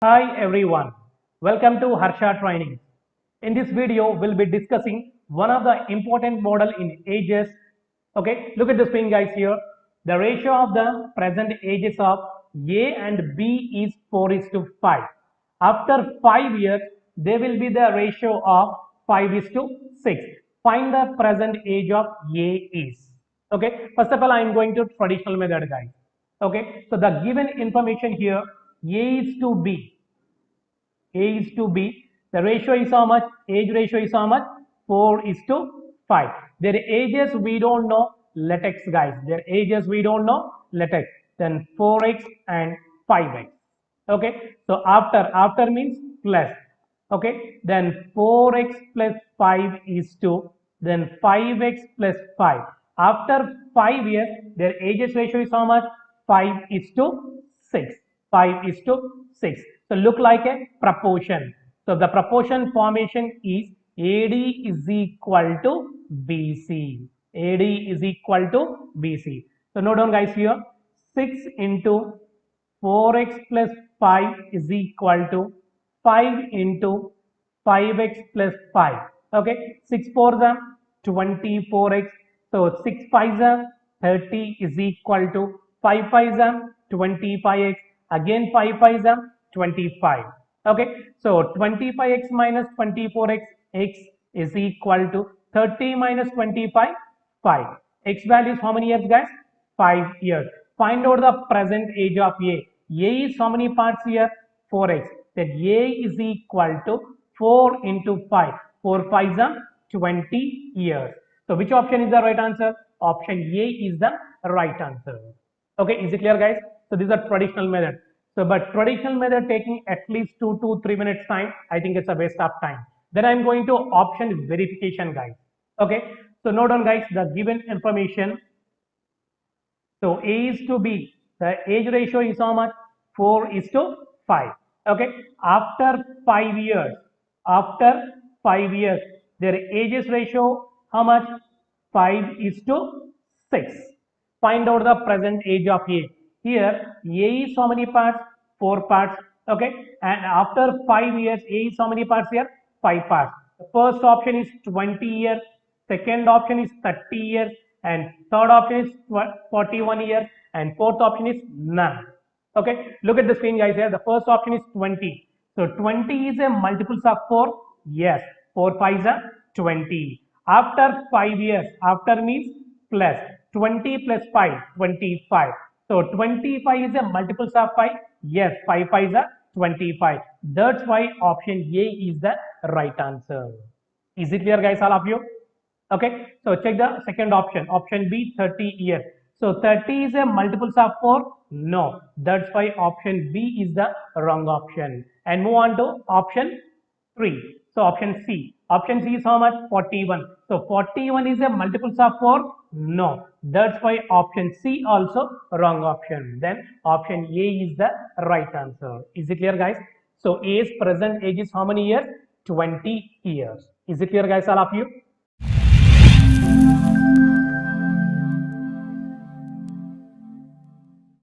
Hi everyone, welcome to Harsha Trainings. In this video, we'll be discussing one of the important model in ages. Okay, look at the screen guys here. The ratio of the present ages of A and B is 4:5. After 5 years, there will be the ratio of 5:6. Find the present age of A is. Okay, first of all, I am going to traditional method guys. Okay, so the given information here, A is to B. A is to B. The ratio is how much? Age ratio is how much? 4:5. Their ages we don't know. Let x guys. Their ages we don't know. Let x. Then 4x and 5x. Okay. So after means plus. Okay. Then 4x plus 5 is 2. Then 5x plus 5. After 5 years, their ages ratio is how much? 5:6. 5:6. So look like a proportion. So the proportion formation is AD is equal to BC. AD is equal to BC. So note down guys here, 6 into 4x plus 5 is equal to 5 into 5x plus 5. Okay, 6 4 them 24x. So 6 5 them 30 is equal to 5 5 them 25x. Again 5 5 them 25. Okay, so 25x minus 24x x is equal to 30 minus 25 5. X value is how many years guys? 5 years. Find out the present age of A. A is how many parts here? 4x. Then A is equal to 4 into 5. 4 5 is 20 years. So which option is the right answer? Option A is the right answer. Okay, is it clear guys? So this is a traditional method. So but traditional method taking at least 2 to 3 minutes time, I think it's a waste of time. Then I'm going to option verification guys. Okay, so note down guys the given information. So A is to B, the age ratio is how much? 4:5. Okay, after 5 years, their ages ratio how much? 5:6. Find out the present age of A. Here A is how many parts? 4 parts. Okay, and after 5 years A is how many parts here? 5 parts. The first option is 20 years, second option is 30 years, and third option is 41 years, and fourth option is none. Okay, look at the screen guys here. The first option is 20. So 20 is a multiples of 4. Yes, 4 5 is 20. After 5 years, after means plus 20 plus 5, 25. So 25 is a multiples of 5. Yes, 5 5 is 25. That's why option A is the right answer. Is it clear guys, all of you? Okay, so check the second option. Option B, 30 years. So 30 is a multiples of 4? No. That's why option B is the wrong option. And move on to option 3. So option C. Option C is how much? 41. So 41 is a multiples of 4? No. That's why option C also wrong option. Then option A is the right answer. Is it clear guys? So A's present age is how many years? 20 years. Is it clear guys, all of you?